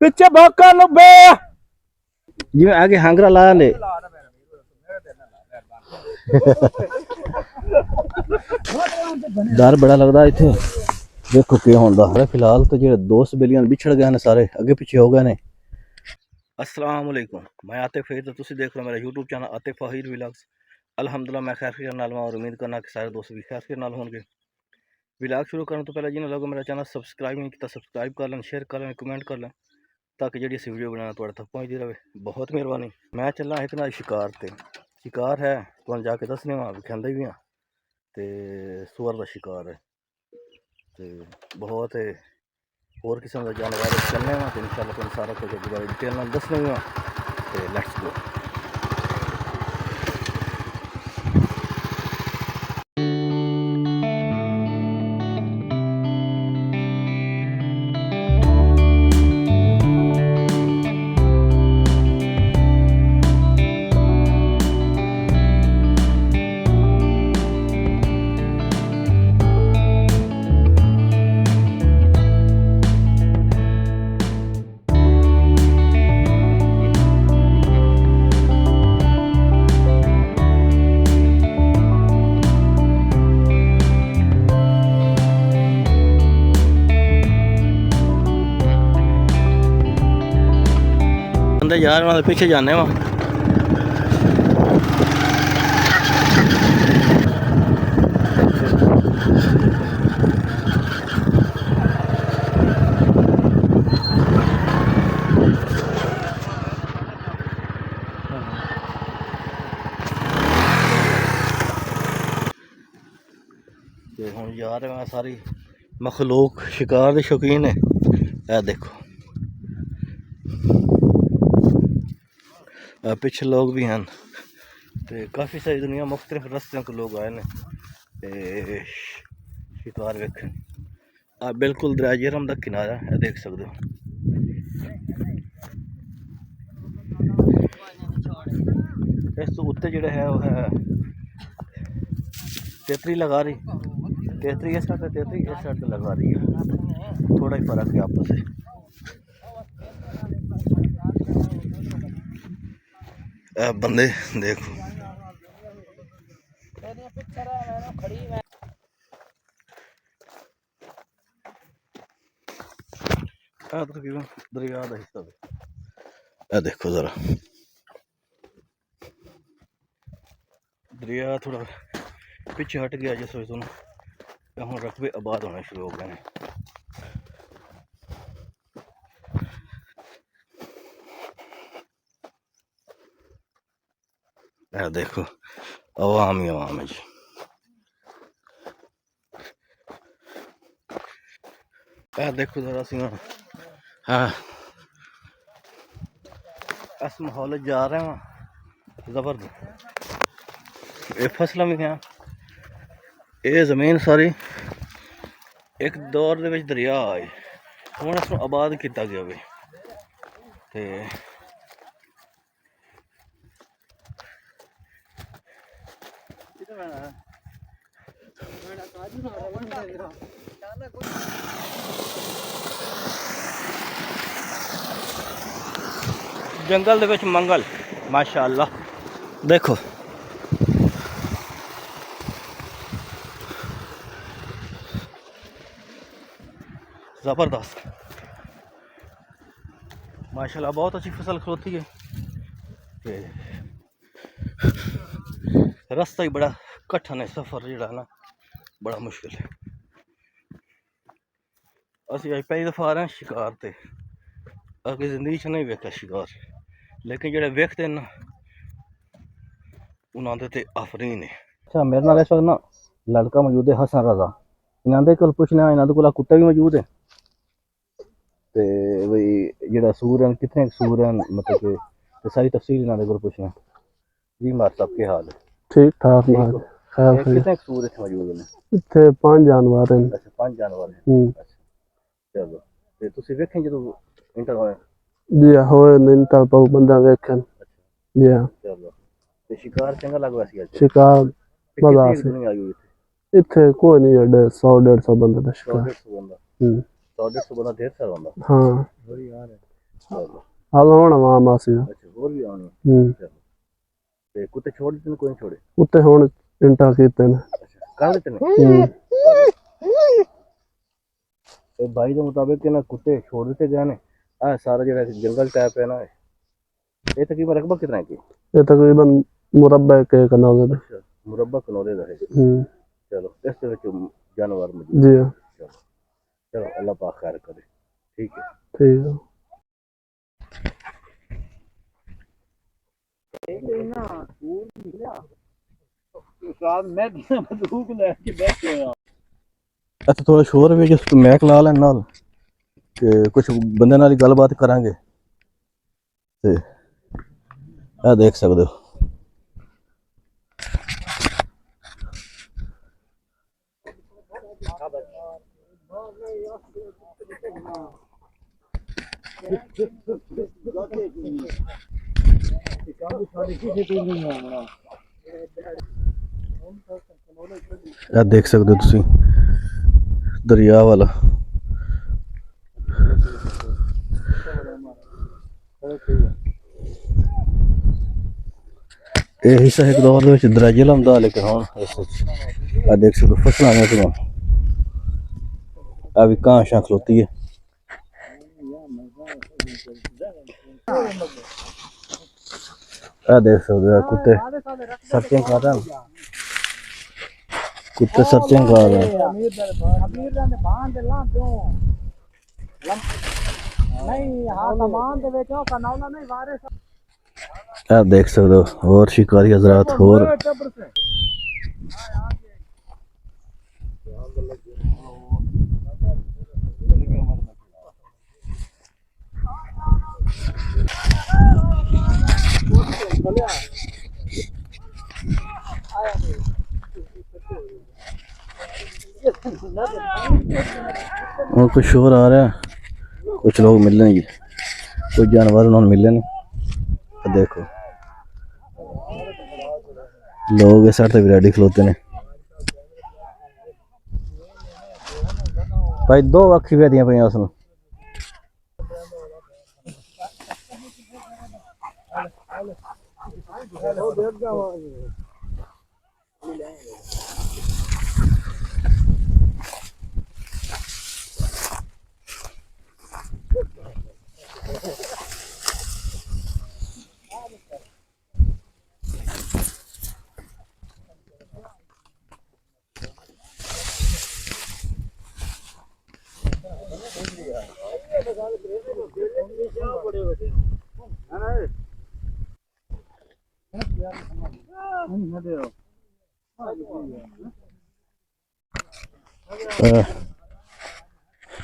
पीछे भौका लुबे जिवें आगे हांगरा ला ले डर बड़ा लगदा इत्थे देखो की होंदा है। फिलहाल तो जेडे दोस्त बेलियां बिछड़ गए ने सारे अगे पीछे हो गए ने। अस्सलाम वालेकुम, मैं आतिफ फहीर तो तुसी देख रहे हो मेरा यूट्यूब चैनल आतिफ फहीर व्लॉग्स। अल्हम्दुलिल्लाह मैं खैर खैर नाल और उम्मीद करना कि सारे दोस्त भी खैर खैर नाल होंगे। व्लॉग शुरू करने तो पहले जिन्हें लोगों मेरा चैनल सब्सक्राइब नहीं किया सब्सक्राइब कर लें, शेयर कर लें, कमेंट कर लें ताकि जी असी वीडियो बनाना थोड़े तक पहुँचती रहे। बहुत मेहरबानी। मैं चलना इतना शिकार ते शिकार है तुम जाके दसने वहाँ विखाते भी हाँ तो सुअर का शिकार है तो बहुत होर किस्म का जानवर चलने वहाँ तो इंशाल्लाह तुम सारा कुछ दोबारा डिटेल में दसने भी वहाँ तो लेट्स गो। यार वहाँ पीछे जाने वहाँ हम जा रहे हैं सारी मखलूक शिकार के शौकीन है। यह देखो पिछले लोग भी हैं तो काफ़ी सारी दुनिया मुख्तलिफ रस्तों के लोग आए हैं शिकार वेख। आप बिल्कुल दरिया झेलम का किनारा है देख सकते हो। इस तो उत्ते जो है वह है तेतरी लगा रही, तेतरी इस साइड तेतरी इस साइड लगा रही है, थोड़ा ही फर्क है आपस में। बंदे देखो तकरीबन दरिया का हिस्सा है। देखो जरा दरिया थोड़ा पीछे हट गया जिस वजह से हम रकबे आबाद होने शुरू हो गए हैं। देखो अवाम ही अवाम है जी। देखो जरा सी हाँ इस माहौल जा रहे हैं जबरदस्त। ये फसलें भी हैं, ये जमीन सारी एक दौर दे विच दरिया आए हुण इसनूं आबाद किया गया वे ते जंगल दे विच मंगल माशाअल्लाह देखो ज़बरदस्त माशाल्लाह बहुत अच्छी फसल खलोती है। रास्ता ही बड़ा कठिन है, सफ़र जो ना बड़ा मुश्किल है। असी अज पहली दफ़ा आ रहे हैं शिकार ते अगे जिंदगी च नहीं वेखा शिकार, लेकिन जेडे वेखते ना उन्होंने ते आफरीन है। अच्छा मेरे नाल इस वक्त ना लड़का मौजूद है हसन रजा, इन्होंने कोल पुछना इन्होंने कोल कुत्ता भी मौजूद है ते भाई जेड़ा सूर है कितने सूर हैं मतलब कि सारी तफसील इन्होंने कोल पुछना। जी मार साहब के हाल है? ठीक ठाक मार खैर कितने सूर इत्थे मौजूद ने? इत्थे 5 जानवर हैं। अच्छा 5 जानवर हैं। अच्छा चलो ते तुसी वेखें जदों इंटर होए? जी होए इंटर बहु बंदा वेखन। जी हां चलो ਤੇ ਸ਼ਿਕਾਰ ਚੰਗਾ ਲੱਗਦਾ ਸੀ ਅੱਜ? शिकार ਤੇ मजा ਕਿੰਨੀ से ਦੁਨੀਆ ਆਈ ਹੋਈ इतने कोई नहीं है 100-150 बंदे का 100 शिकार। 150 ਬੰਦਾ? हम्म, 100 150 ਬੰਦਾ ਢੇਰ ਸਾਰਾ ਹੁੰਦਾ। हाँ ਚਲੋ अब होना वहाँ मासी का। ਅੱਛਾ, ਹੋਰ ਵੀ ਆਉਣੀ? ਚਲੋ, ਤੇ ਕੁੱਤੇ ਛੋੜ ਦਿੱਤੇ ਨੇ ਕੋਈ ਨਹੀਂ ਛੋੜੇ? उत्ते हुण इंटा कीते ने। ਅੱਛਾ, ਕਰ ਦਿੱਤੇ ਨੇ? ਤੇ ਬਾਈ ਦੇ ਮੁਤਾਬਿਕ ਇਹਨਾਂ ਕੁੱਤੇ ਛੋੜ ਦਿੱਤੇ ਗਏ ਨੇ। ਆ ਸਾਰਾ ਜਿਹੜਾ ਜੰਗਲ ਟਾਈਪ ਹੈ ਨਾ, ਇਹ ਤਕਰੀਬਨ ਰਕਬਾ ਕਿतना है? ये तकरीबन मुरब्बा के कनाल है। अच्छा, मुरब्बा कनौरे का है। चलो, इस तरह के जानवर मौजूद जी है। चलो चलो, अल्लाह पाक खैर करे। ठीक है, ठीक है। अच्छा थोड़ा शोर भी जिस मैक ला लें नाल कि कुछ बंदे नाल गलबात करांगे ते आ देख सकते हो। देख सकते हो तुसी दरिया वाला ये हिस्सा एक दौर दराजे लांदा, लेकिन हुण देख सकते हो फसलां ने तो अभी कहाँ शां खलोती है। देख सकते हो कुत्ते सर्चिंग कर रहे हैं, कुत्ते सर्चिंग कर रहे हैं। देख सकते हो और शिकारी हजरात और कुछ शोर आ रहा है, कुछ लोग मिल रहे हैं, कुछ जानवर उन्होंने मिले नहीं। देखो लोग इस साइड भी रेडी खलोते ने भाई, दो अखी वेदियां पे उसमें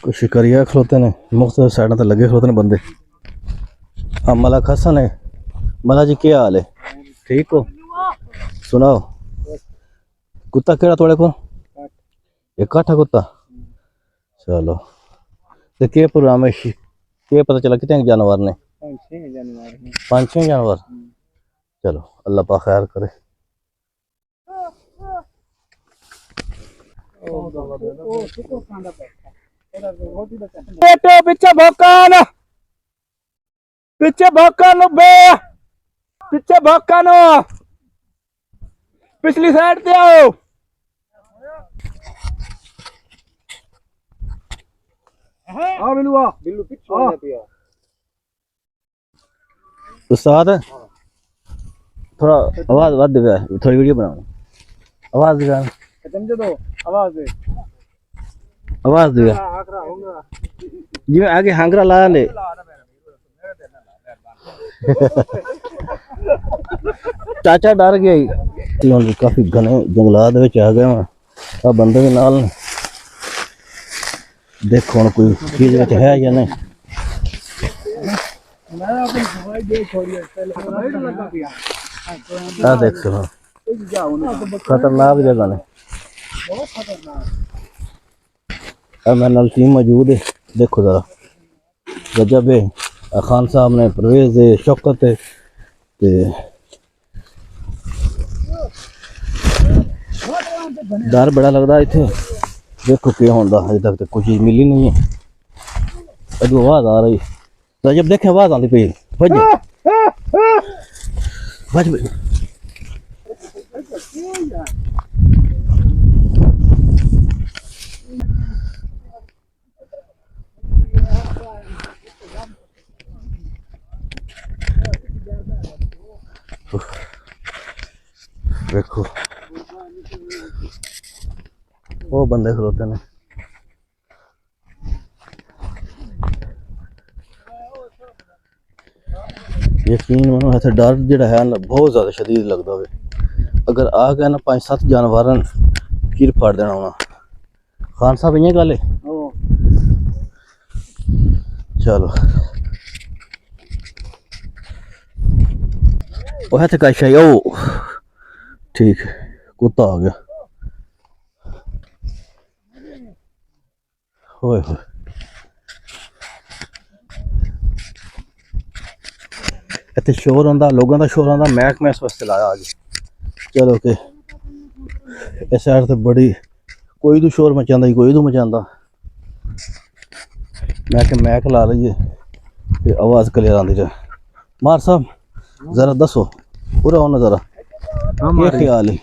कुछ शिकारिया खलोते ने, मुख्तलिफ साइडों पर लगे खलोते ने बंदे। मलक हसन है। मला जी क्या हाल है? ठीक हो? सुनाओ, कुत्ता केड़ा थोड़े को? एक काठा कुत्ता। चलो, तो क्या प्रोग्राम है? क्या पता चला कितने जानवर ने? 5-6 जानवर। चलो अल्लाह पाक खैर करे। पीछे भौकान, पीछे भौकान बे, पीछे भौकान, पिछली साइड पे आओ। बिल्लू पिछू आ पिया। उस्ताद थोड़ा आवाज बढ़ दे, थोड़ी वीडियो बनाओ, आवाज दे, समझे दो आवाज दे, आवाज दे जी। आगे हांगरा ला ले। चाचा डर गया, काफी घने जंगलात विच आ गए मैं, आ बंदे भी नाल ने। देखो हुण कोई चीज विच है या नहीं। आ देख सो खतरनाक जगह ने, मेरे नाल टीम मौजूद है। देखो जरा गजब है। खान साहब ने, परवेज है, शौकत है, ते डर बड़ा लगता इतने देखो क्या होता अजे तक तो कोई चीज मिली नहीं है अजू आवाज आ रही रजब देखे आवाज आती पई भज भज भज देखो वो बंदे खलोते ने यकीन मनो ऐसे डर जड़ा है ना बहुत ज्यादा शदीद लगता है अगर आ गया ना 5-7 जानवर कीर फाड़ देना होना खान साहब इं गल है चलो वो है तो कश है ओ ठीक है कुत्ता आ गया होए होए इतने शोर आंदा लोगों का शोर आंदा मैं इस वास्ते लाया अज चलो कि इस साइड तो बड़ी कोई तो शोर मचांदा कोई तो मचांदा मैक ला लीजिए आवाज़ क्लियर आती रहे मार साहब जरा दसो पूरा होना जरा क्या ख्याल है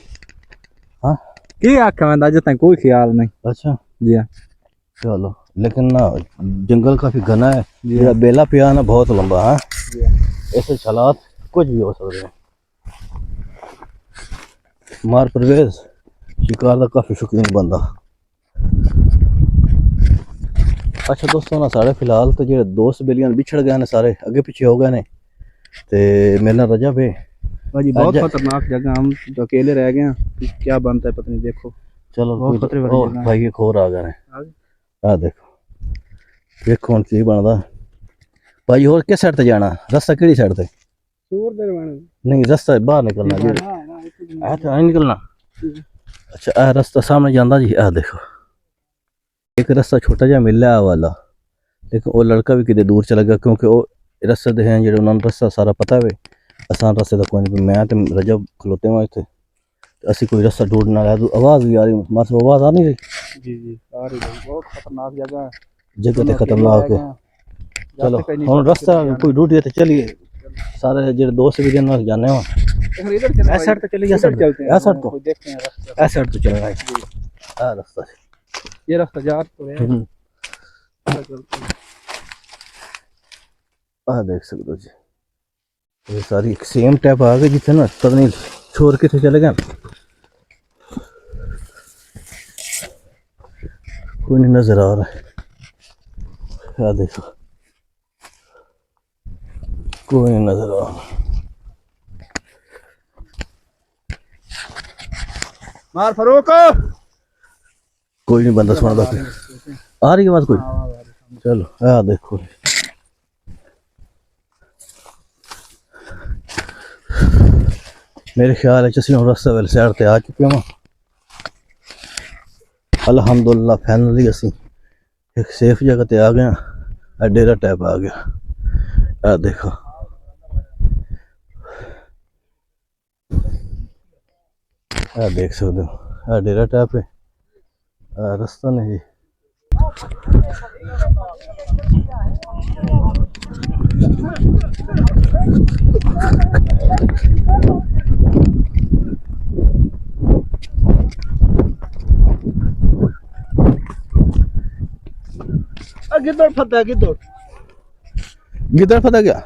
हाँ की आखा मैं अजे तक कोई ख्याल नहीं अच्छा जी हाँ चलो लेकिन ना जंगल काफी घना है जेड़ा बेला पिया ना बहुत लंबा है ऐसे हालात कुछ भी हो सकते हैं मार परवेज शिकार का काफी शौकीन बंदा अच्छा दोस्तों ना साढ़े फिलहाल तो जो दोस्त बेलियां बिछड़ गए ने सारे अगे पीछे हो गए ने ते मेरे नाल रजब है भाजी बहुत खतरनाक जगह हम जो अकेले रह गए हैं क्या बनता है पता नहीं देखो चलो बहुत खतरे वाली जगह है। भाई एक और आ गए आ देखो देखो हुन की बनदा भाई और किस साइड ते जाना रास्ता केड़ी साइड ते सूर दे बने नहीं रास्ता बाहर निकलना जी आ तो नहीं निकलना अच्छा आ रास्ता सामने जांदा जी आ देखो एक रास्ता छोटा जा मिला वाला लेकिन वो लड़का भी कितने दूर चला गया क्योंकि वो रास्ते दे हैं जेडे उन्होंने रास्ता सारा पता है आसान रास्ते का कोई नहीं मैं तो रजब खलोते हुए इतने असी कोई रास्ता ढूंढना है आवाज़ भी आ रही मार से आवाज़ आ नहीं रही जी जी आ रही है बहुत खतरनाक जगह है जगह तो खतरनाक है चलो हम रास्ता कोई ढूंढिए तो चलिए सारे जो दोस्त भी दिन जाने हो ऐसा साइड तो चलिए ऐसा साइड तो देखते हैं रास्ता ऐसा साइड तो चलेगा हां रास्ता ये रास्ता जा तो है आ देख सकते हो जी ये सारी सेम टाइप आ गई जिथे ना पता नहीं छोर किथे चले गए कोई नहीं नजर आ रहा है आ देखो कोई नहीं नजर आ रहा मार फरूक कोई नहीं बंदा सुनता आ रही है बात कोई चलो आ देखो मेरे ख्याल है असं रास्ते वाले साइड ते आ चुके हैं अल्हम्दुलिल्लाह फाइनली असी एक सेफ जगह ते आ गए डेरा टाइप आ गया आ देखो आ देख सकते हो आ डेरा टाइप है रास्ता नहीं गिद्दड़ फटा गिद्दड़ गिद्दड़ फटा गया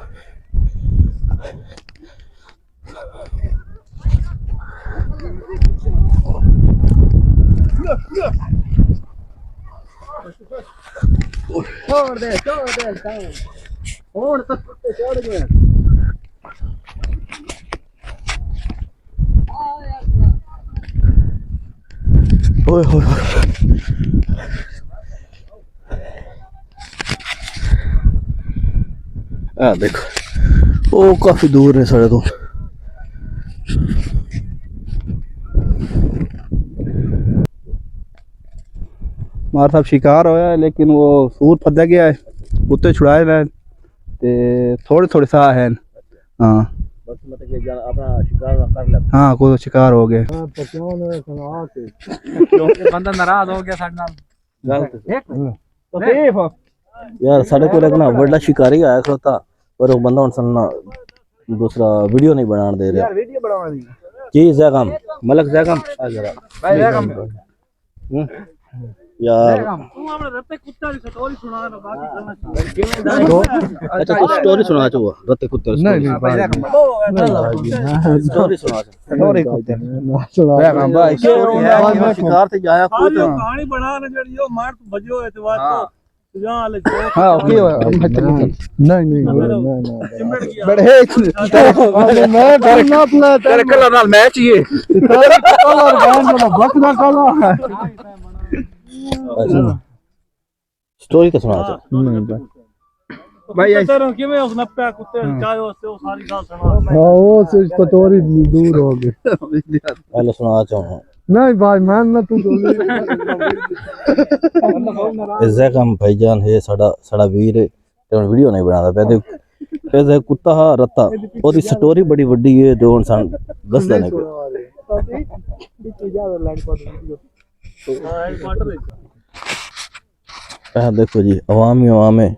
छोड़ दे और तक छोड़ गए ओए होए आ देखो ओ काफी दूर है साढ़े तो मार साहब शिकार होया है लेकिन वो सूर फद गया है कुत्ते छुड़ाए गए ते थोड़े थोड़े सा है हाँ बस मतलब कि अपना शिकार कर ले। हाँ कोई शिकार हो गया क्योंकि बंदा नाराज हो गया साडे नाल यार साढ़े को लगना बड़ा शिकारी आया खड़ोता पर वो बंदा उनसे दूसरा वीडियो नहीं बनाने दे रहा। वीडियो बनावानी जी जैगम मलक जैगम आ जरा भाई जैगम यार तू अपने रत्ते कुत्ता की स्टोरी सुना ना बाकी करना अच्छा तू स्टोरी सुना चो रत्ते कुत्ते नहीं भाई जैगम स्टोरी सुना स्टोरी कुत्ते जैगम भाई क्या शिकार से जाया खुद कहानी बना ना जड़ी यो मार बजो है तो बात तो जहां ले जो हाँ ओके नहीं चिमड़ गया बड़े मैं करना अपना तेरे कलर नाल मैच ही है तेरे कलर गान वाला बकरा कलर स्टोरी का सुना चो भाई तेरे किਵੇਂ उस नप्पे कुत्ते चाहे उससे वो सारी गाल सुना हाँ वो से पटोरी दूर हो गई पहले सुना चो नहीं भाई मान ना तू जैगम भाईजान है साड़ा वीर है ते हुन वीडियो नहीं बनादा पे कुत्ता हा रत्ता ओदी स्टोरी बड़ी वड्डी है ते हुन सन दसदा नहीं पे देखो जी अवाम ही अवाम है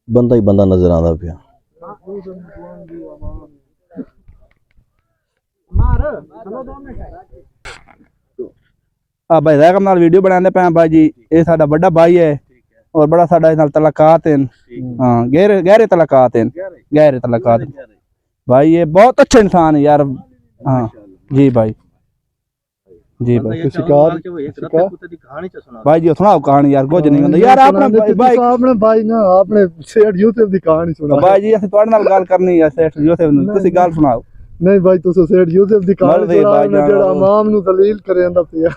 बंदा ही बंदा नजर आंदा पिया भाई जैगम नाल वीडियो बनाने पे भाई जी ये साडा बड़ा भाई है और बड़ा साडा नाल तलकात है हां गहरे गहरे तलकात है भाई ये बहुत अच्छे इंसान है यार हाँ जी भाई जी भाई शिकार कुत्ते दी कहानी च सुना भाई जी सुनाओ कहानी यार कुछ नहीं होंदा यार आपने भाई आपने भाई ना आपने सेठ यूसुफ दी कहानी सुना भाई जी असि तुहाडे नाल गल करनी है सेठ यूसुफ नु तुसी गल सुनाओ नहीं भाई तुस सेठ यूसुफ दी कहानी मरदे सुना भाई जान जेड़ा इमाम नु दलील करेंदा पिया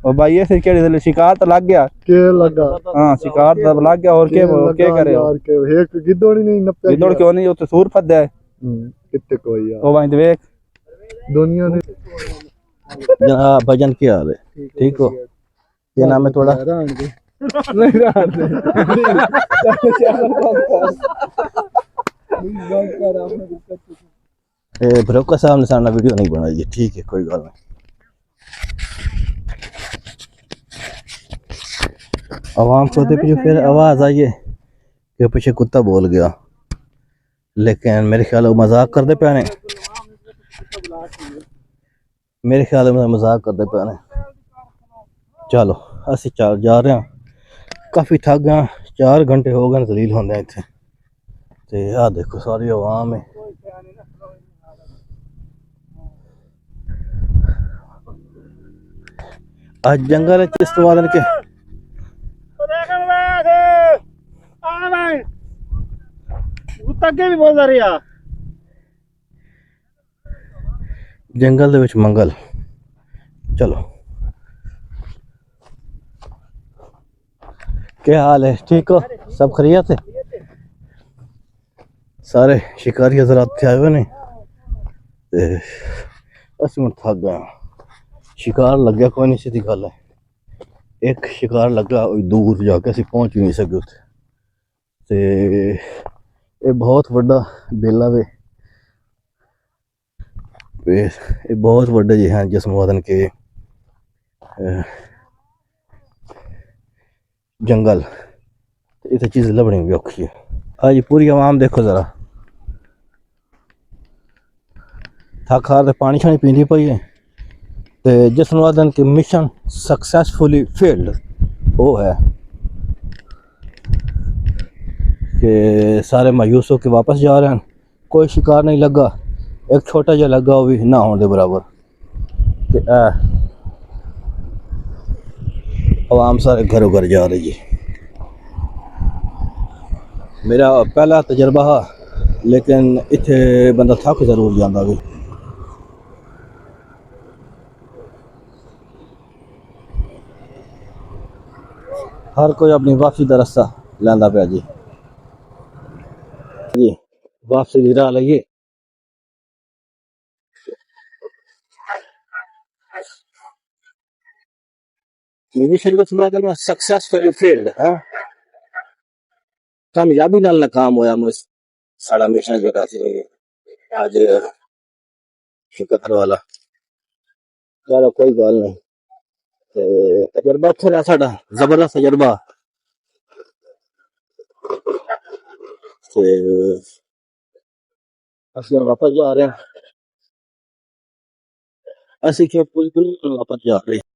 और भाई ऐसे केड़े शिकार तो लग गया के लगा हाँ शिकार तो लग गया और के करे यार के एक गिद्धोड़ी नहीं नपया गिदड़ क्यों नहीं उते सूर फद्दा है कित्ते कोई यार ओ भाई देख दुनिया ने जनाब भजन क्या हाल है ठीक हो क्या नाम है थोड़ा नहीं ब्रोकर साहब ने सारा वीडियो नहीं बनाई है ठीक है कोई गल नहीं आवाम को तो पीछे फिर आवाज आई है कि पीछे कुत्ता बोल गया लेकिन मेरे ख्याल वो मजाक करते पे ने मेरे ख्याल में मजाक करते पे ने चलो असि चार जा रहे हैं काफ़ी थक गए 4 घंटे हो गए दलील होंदे इत्थे ते आ देखो सारी आवाम है आज जंगल इस्तेमाल के भी बोल रही है जंगल दे विच मंगल चलो क्या हाल है ठीक हो सब खैरियत है सारे शिकारी हजरात आए हुए ने असि हुण थक गए शिकार लग गया कोई नहीं सीधी गल है एक शिकार लगा दूर जाके असी पहुंच भी नहीं सके उत्थे ते ये बहुत बड़ा बेला वे ये बहुत बड़े जी हैं जिस मौदन के जंगल इतनी चीज़ लभनी भी औखी है हाँ जी पूरी आवाम देखो ज़रा थक हार पानी शानी पीनी पई है तो जिस मौदन के मिशन सक्सेसफुली फेल्ड वो है कि सारे मायूस होकर वापस जा रहे हैं कोई शिकार नहीं लगा एक छोटा जा लगा वो भी ना होने बराबर आवाम सारे घरों घर जा रही है मेरा पहला तजर्बा है लेकिन इत्थे बंदा थक जरूर जाता भी हर कोई अपनी वापसी का रास्ता लैंदा पिया जी वापसी की राह लईए मिशन को सुना कर सक्सेसफुली फेल्ड है कामयाबी नाल नाकाम होया मुझ साड़ा मिशन जोड़ा सी आज शिकार वाला चलो कोई गल नहीं ते तजर्बा अच्छा रहा साडा जबरदस्त तजर्बा ते असि वापस जा रहे हैं असि खेत पूरी वापस जा रहे हैं